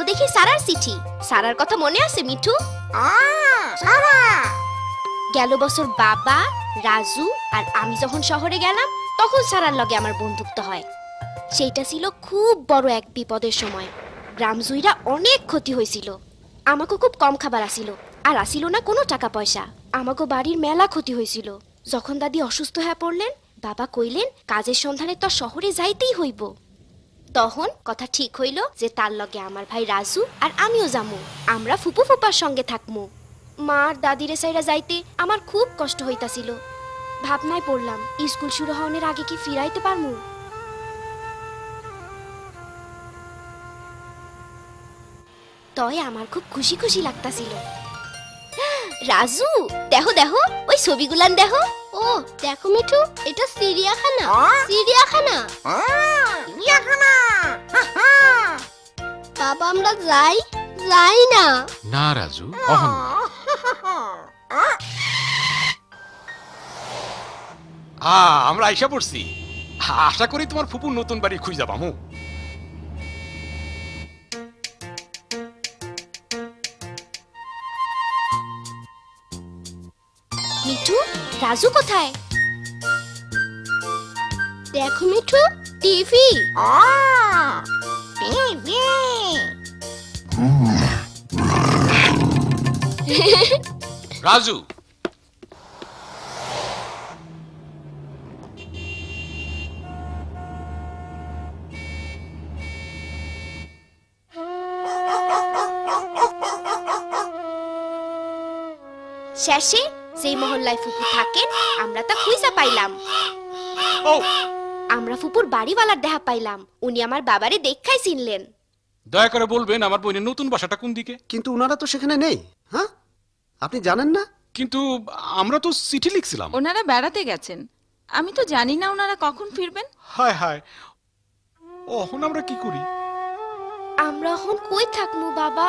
দেখি সারার চিঠি। সারার কথা মনে আছে মিঠু? সারা গেল বছর বাবা, রাজু আর আমি যখন শহরে গেলাম তখন সারার লগে আমার বন্ধুত্ব হয়। সেইটা ছিল খুব বড় এক বিপদের সময়। গ্রাম জুইরা অনেক ক্ষতি হয়েছিল। আমাকে খুব কম খাবার আসিল, আর আসিল না কোনো টাকা পয়সা। আমাকে বাড়ির মেলা ক্ষতি হয়েছিল। যখন দাদি অসুস্থ হয়ে পড়লেন, বাবা কইলেন কাজের সন্ধানে তো শহরে যাইতেই হইব। তখন কথা ঠিক হইল যে তার লগে আমার ভাই রাজু আর আমিও যামু। আমরা ফুপু ফুপার সঙ্গে থাকমু। মা আর দাদিরে সাইরা যাইতে আমার খুব কষ্ট হইতাছিল। ভাবনায় পড়লাম স্কুল শুরু হওয়ার আগে কি ফিরাইতে পারমু। তয় আমার খুব খুশি খুশি লাগতাছিল। রাজু দেখো দেখো ওই ছবিগুলান দেখো। ও দেখো মিঠু, এটা চিড়িয়াখানা। চিড়িয়াখানা চিড়িয়াখানা বাবা, আমরা যাই যাই না। না রাজু, অহন না। আমরা আইসা পড়ছি। আশা করি তোমার ফুপুর নতুন বাড়ি খুঁজা পামু। মিঠু, রাজু কোথায়? দেখো মিঠু, টিভি। টিভি রাজু, শেষে যেই মহল্লায় ফুপু থাকেন আমরা তা খুঁজা পাইলাম। ও আমরা ফুপুর বাড়িওয়ালার দেখা পাইলাম। উনি আমার বাবারে দেখাই চিনলেন। দয়া করে বলবেন আমার বোনের নতুন বাসাটা কোন দিকে? কিন্তু ওনারা তো সেখানে নেই। হ্যাঁ, আপনি জানেন না? কিন্তু আমরা তো চিঠি লিখছিলাম। ওনারা বেড়াতে গেছেন, আমি তো জানি না ওনারা কখন ফিরবেন। হায় হায়, অহন আমরা কি করি? আমরা এখন কই থাকমু বাবা?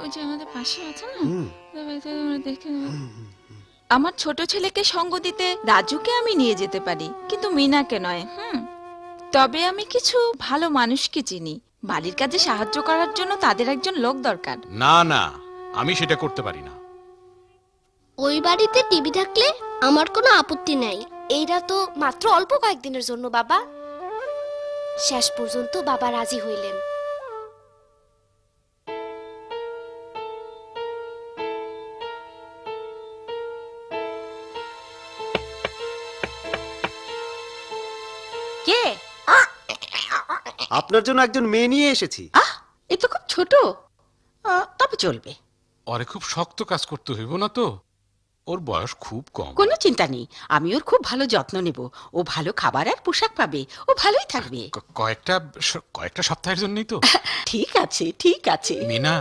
ওই যে আমাদের পাশে আছে না, দেখে আমার ছোট ছেলেকে সঙ্গ দিতে রাজুকে আমি নিয়ে যেতে পারি, কিন্তু মিনাকে নয়। তবে আমি কিছু ভালো মানুষকে চিনি, বাড়ির কাজে সাহায্য করার জন্য তাদের একজন লোক দরকার। না না, আমি সেটা করতে পারি না। ওই বাড়িতে টিভি থাকলে আমার কোনো আপত্তি নাই। এইটা তো মাত্র অল্প কয়েকদিনের জন্য বাবা। শেষ পর্যন্ত বাবা রাজি হইলেন। কে? আপনার জন্য একজন মেয়ে নিয়ে এসেছি। এ তো খুব ছোট, তবে চলবে। ওরে খুব শক্ত কাজ করতে হইব না তো, ওর বয়স খুব কম। কোনো চিন্তা নেই, আমি ওর খুব ভালো যত্ন নেব। ও ভালো খাবার আর পোশাক পাবে, ও ভালোই থাকবে। কয়েকটা সপ্তাহের জন্যই তো। ঠিক আছে ঠিক আছে। মিনা,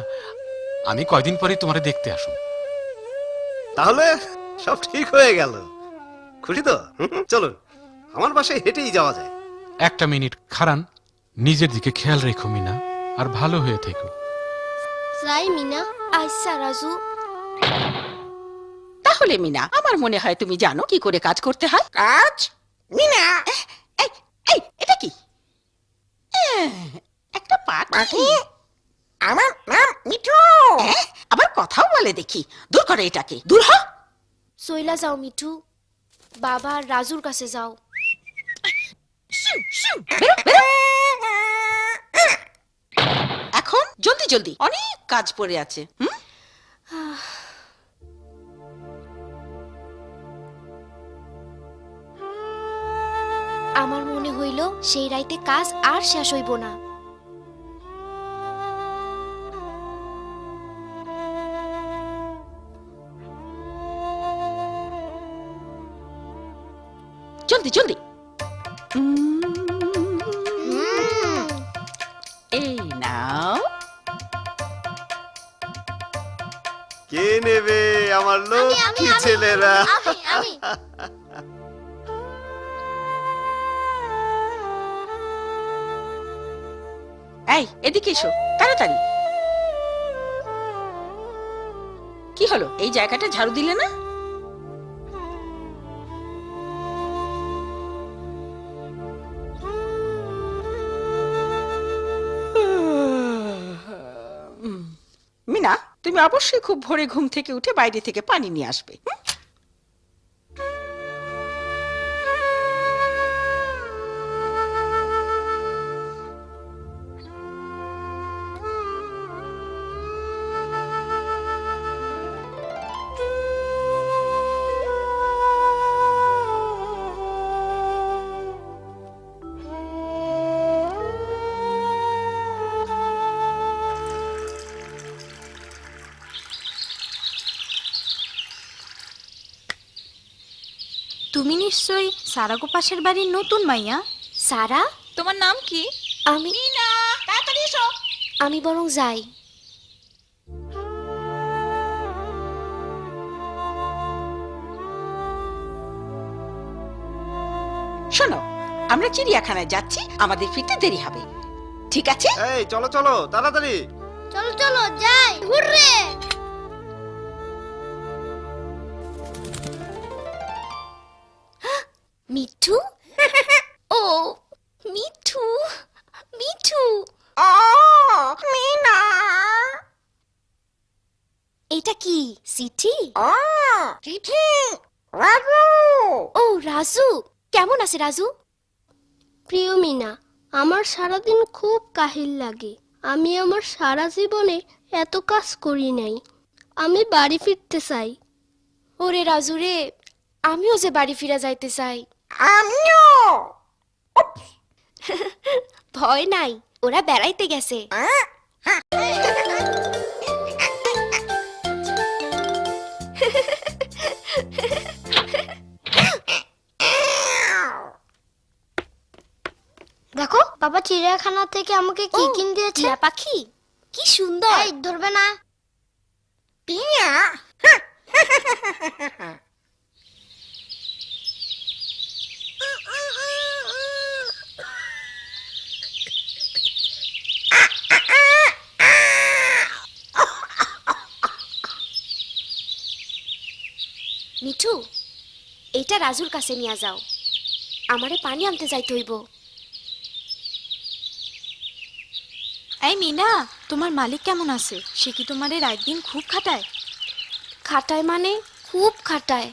আমি কয়দিন পরে তোমারে দেখতে আসুন। তাহলে সব ঠিক হয়ে গেল। খুশি তো? চলুন, আমার বাসায় হেঁটেই যাওয়া যায়। একটা মিনিট খারান, নিজের দিকে খেয়াল রেখো মিনা, আর ভালো হয়ে থেকো। যাই মিনা। আচ্ছা রাজু। তাহলে মিনা, আমার মনে হয় তুমি জানো কি করে কাজ করতে হয়। কাজ মিনা এই এই এটা কি? একটা পাখি। পাখি। আমার নাম মিঠু। আবার কথাও বলে দেখি। দূর করে এটাকে, দূর হ। সইলা যাও মিঠু, বাবা আর রাজুর কাছে যাও। বেরো, বেরো। এখন জলদি জলদি, অনেক কাজ পড়ে আছে। আমার মনে হইল সেই রাইতে কাজ আর শেষ হইব না। জলদি জলদি। এই নাও। কে নেবে আমার লক্ষ্মী ছেলেরা? আমি এই এদিকে এসো তাড়াতাড়ি। কি হলো, এই জায়গাটা ঝাড়ু দিলে না? তুমি অবশ্যই খুব ভোরে ঘুম থেকে উঠে বাইরে থেকে পানি নিয়ে আসবে। হুম? তুমি নিশ্চয়ই সারাগো পাশের বাড়ির নতুন মাইয়া। সারা, তোমার নাম কি? আমি তাড়াতাড়ি এসো। আমি বরং যাই। শোনো, আমরা চিড়িয়াখানায় যাচ্ছি, আমাদের ফিরতে দেরি হবে। ঠিক আছে? এই চলো চলো তাড়াতাড়ি। চলো চলো যাই, হুররে। মিঠু, ও মিঠু, মিঠু, Oh, Mina. এটা কি চিঠি? Oh, চিঠি রাজু। ও রাজু, কেমন আছে রাজু? প্রিয় মিনা, আমার সারাদিন খুব কাহিল লাগে। আমি আমার সারা জীবনে এত কাজ করি নাই। আমি বাড়ি ফিরতে চাই। ওরে রাজু রে, আমিও যে বাড়ি ফিরে যাইতে চাই। আমিও। ভয় নাই, ওরা বেড়াইতে গেছে। দেখো, বাবা চিড়িয়াখানা থেকে আমাকে কি ও, কিনে দিয়েছে। টিয়া পাখি, কি সুন্দর। এই ধরবে না। টিয়া। মিঠু, এইটা রাজুর কাছে নিয়ে যাও, আমারে পানি আনতে যাইতে হইব। এই মিনা, তোমার মালিক কেমন আছে? সে কি তোমারে রাত দিন খুব খাটায়? খাটায় মানে খুব খাটায়।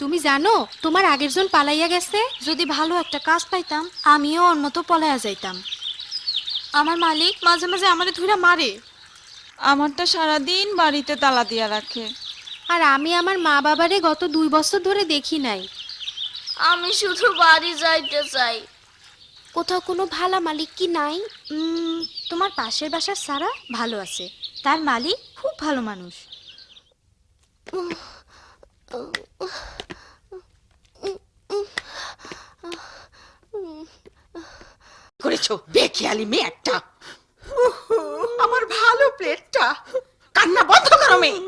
তুমি জানো তোমার আগের জন পালাইয়া গেছে। যদি ভালো একটা কাজ পাইতাম আমিও ওর মতো পলাইয়া যাইতাম। আমার মালিক মাঝে মাঝে আমারে ধুইরা মারে। আমারটা সারাদিন বাড়িতে তালা দিয়া রাখে। আর আমি আমার মা বাবারে গত 2 বছর ধরে দেখি নাই। আমি শুধু বাড়ি যাইতে চাই। কোথাও কোনো ভালা মালিক কি নাই? তোমার পাশের বাসার সারা ভালো আছে, তার মালিক খুব ভালো মানুষ। করেছো বেখেয়ালি মেয়ে একটা। আমার ভালো প্লেটটা। কান্না বন্ধ করো মেয়ে।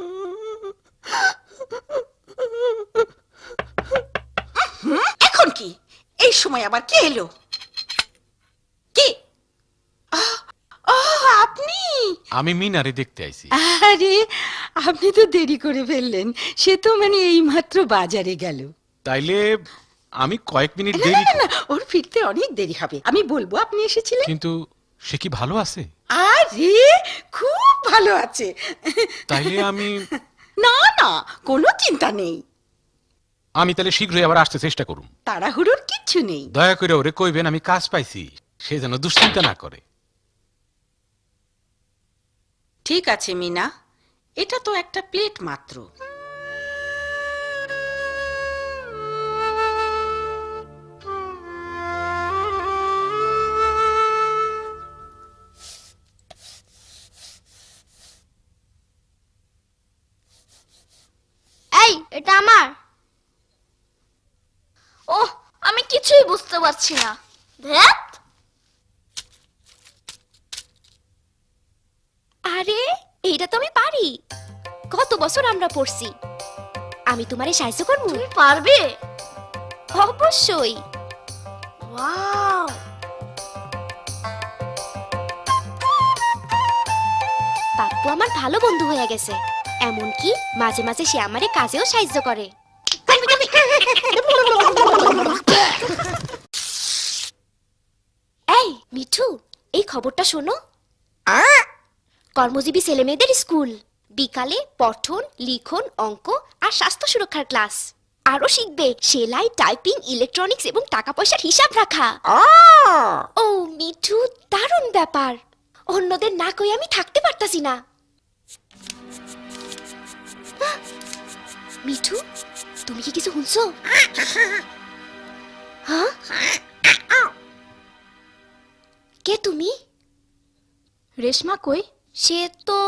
এখন কি এই সময় আবার কে এলো? কে? আপনি? আমি মিনারে দেখতে আইছি। আরে আপনি তো দেরি করে ফেললেন। সে তো মানে এই মাত্র বাজারে গেল। তাইলে আমি কয়েক মিনিট না দেরি না না, ওর ফিরতে অনেক দেরি হবে। আমি বলবো আপনি এসেছিলেন। কিন্তু সে কি ভালো আছে? আরে খুব ভালো আছে। তাইলে আমি না না, কোনো চিন্তা নেই। তাহলে শীঘ্রই আবার আসতে চেষ্টা করুম। তাড়াহুড়োর কিচ্ছু নেই। দয়া করে ওরে কইবেন আমি কাজ পাইছি, সে যেন দুশ্চিন্তা না করে। ঠিক আছে মিনা, এটা তো একটা প্লেট মাত্র। এই, এটা আমার। ওহ, আমি কিছুই বুঝতে পারছি না। ধ্যাত। আরে এইটা তো আমি পারি, কত বছর আমরা পড়ছি। আমি তোমারে সাহায্য করবো। তুমি পারবে? অবশ্যই। ওয়াও। পাপ্পু আমার ভালো বন্ধু হয়ে গেছে, এমনকি মাঝে মাঝে সে আমারে কাজেও সাহায্য করে। এই মিঠু, এই খবরটা শোনো। কর্মজীবী ছেলেমেয়েদের স্কুল বিকালে পঠন, লিখন, অঙ্ক আর স্বাস্থ্য সুরক্ষার ক্লাস। আরো শিখবে সেলাই, টাইপিং, ইলেকট্রনিক্স এবং টাকা পয়সার হিসাব রাখা। ও মিঠু, দারুণ ব্যাপার। অন্যদের না কই আমি থাকতে পারতাছি না। মিঠু, তুমি কি কিছু শুনছো? হ্যাঁ, কে তুমি? রেশমা কই? সে তো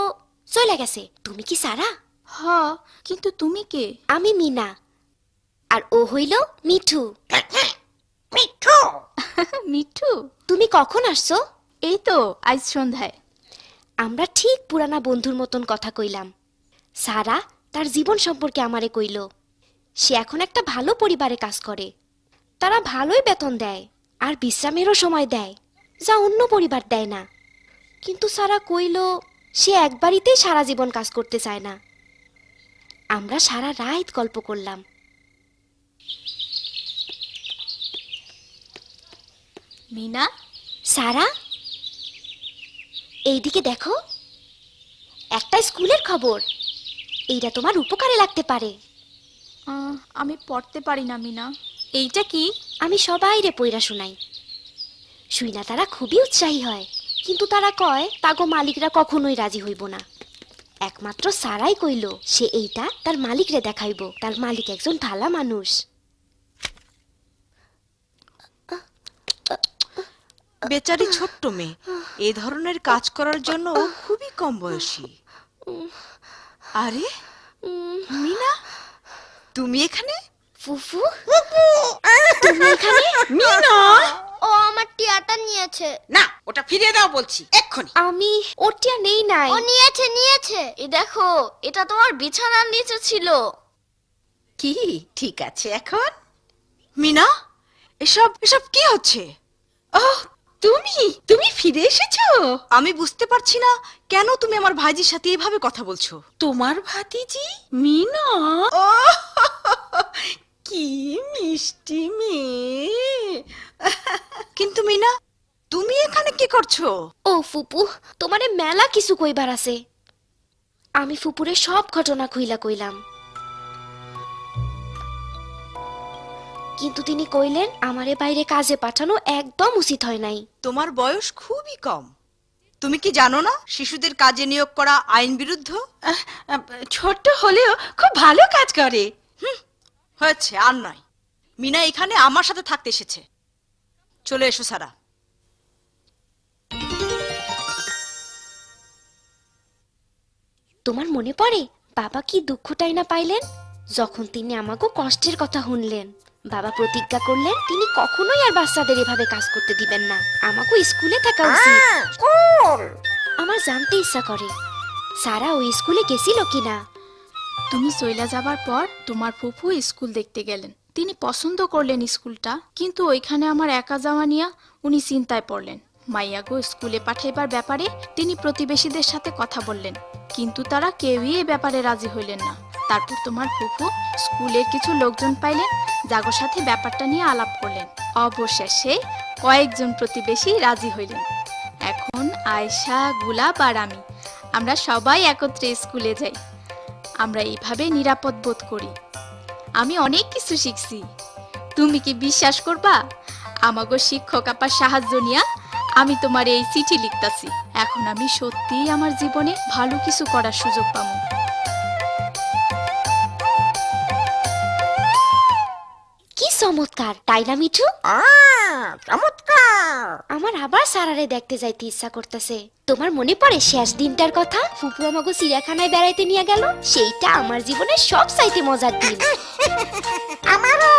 চলে গেছে। তুমি কি সারা? হ, কিন্তু তুমি কে? আমি মিনা, আর ও হইল মিঠু। মিঠু মিঠু? তুমি কখন আসছো? এই তো আজ সন্ধ্যায়। আমরা ঠিক পুরানা বন্ধুর মতন কথা কইলাম। সারা তার জীবন সম্পর্কে আমারে কইল। সে এখন একটা ভালো পরিবারে কাজ করে। তারা ভালোই বেতন দেয় আর বিশ্রামেরও সময় দেয়, যা অন্য পরিবার দেয় না। কিন্তু সারা কইল সে একবারিতেই সারা জীবন কাজ করতে চায় না। আমরা সারা রাত গল্প করলাম। মিনা, সারা, এইদিকে দেখো, একটা স্কুলের খবর। এইটা তোমার উপকারে লাগতে পারে। আমি পড়তে পারি না মিনা। এইটা কি? আমি সবাইরে পইরা শুনাই। শুইনা তারা খুবই উৎসাহী হয়, কিন্তু তারা কয় তাগো মালিকরা কখনোই রাজি হইব না। একমাত্র সারাই কইল সে এইটা তার মালিকরে দেখাইব। তার মালিক একজন ভালো মানুষ। বেচারি ছোট্ট মেয়ে, এ ধরনের কাজ করার জন্য ও খুবই কম বয়সী। আরে মিনা, তুমি এখানে? ফুফু, তুমি এখানে? মিনা, ও আমার টিয়াটা নিয়েছে। না, ওটা ফিরিয়ে দাও বলছি এক্ষুনি। আমি ওটিয়া নেই নাই। ও নিয়েছে। এই দেখো, এটা তোমার বিছানার নিচে ছিল। কি ঠিক আছে এখন? মিনা, এসব এসব কি হচ্ছে? ওহ, তুমি ফিরে এসেছো? আমি বুঝতে পারছি না কেন তুমি আমার ভাইজির সাথে এভাবে কথা বলছো। তোমার ভাতিজি মিনা? ও কি মিষ্টি মেয়ে। কিন্তু মিনা, তুমি এখানে কি করছো? ও ফুপু, তোমারে মেলা কিছু কইবার আছে। আমি ফুপুরে সব ঘটনা খুইলা কইলাম, কিন্তু তিনি কইলেন আমারে বাইরে কাজে পাঠানো একদম উচিত হয় নাই। তোমার বয়স খুবই কম। তুমি কি জানো না শিশুদের কাজে নিয়োগ করা আইন বিরুদ্ধ? ছোট হলেও খুব ভালো কাজ করে। হয়েছে, আর নয়। মিনা এখানে আমার সাথে থাকতে এসেছে। চলে এসো সারা। তোমার মনে পড়ে বাবা কি দুঃখটাই না পাইলেন যখন তিনি আমাকে কষ্টের কথা শুনলেন। বাবা প্রতিজ্ঞা করলেন তিনি কখনোই আর বাচ্চাদের এভাবে কাজ করতে দিবেন না। আমাকে স্কুলে থাকা উচিত। আমার জানতে ইচ্ছা করে সারা ওই স্কুলে গেছিল কিনা। তুমি চইলা যাবার পর তোমার ফুফু স্কুল দেখতে গেলেন। তিনি পছন্দ করলেন স্কুলটা, কিন্তু ওইখানে আমার একা যাওয়া নিয়ে উনি চিন্তায় পড়লেন। মাইয়াগো স্কুলে পাঠাইবার ব্যাপারে তিনি প্রতিবেশীদের সাথে কথা বললেন, কিন্তু তারা কেউই এ ব্যাপারে রাজি হইলেন না। তারপর তোমার ফুফু স্কুলের কিছু লোকজন পাইলেন, যাগোর সাথে ব্যাপারটা নিয়ে আলাপ করলেন। অবশেষে কয়েকজন প্রতিবেশী রাজি হইলেন। এখন আয়শা, গুলাব আর আমরা সবাই একত্রে স্কুলে যাই। আমরা এইভাবে নিরাপদ বোধ করি। আমি অনেক কিছু শিখছি। তুমি কি বিশ্বাস করবা, আমাগো শিক্ষক আপার সাহায্য নিয়া আমি তোমার এই চিঠি লিখতাছি। এখন আমি সত্যিই আমার জীবনে ভালো কিছু করার সুযোগ পাবো। কি চমৎকার, তাই না মিঠু? চমৎকার। আমার আবার সারারে দেখতে যাইতে ইচ্ছা করতেছে। তোমার মনে পড়ে শেষ দিনটার কথা? ফুপু আমাকে চিড়িয়াখানায় বেড়াইতে নিয়ে গেল। সেইটা আমার জীবনের সব চাইতে মজার দিন। আমারও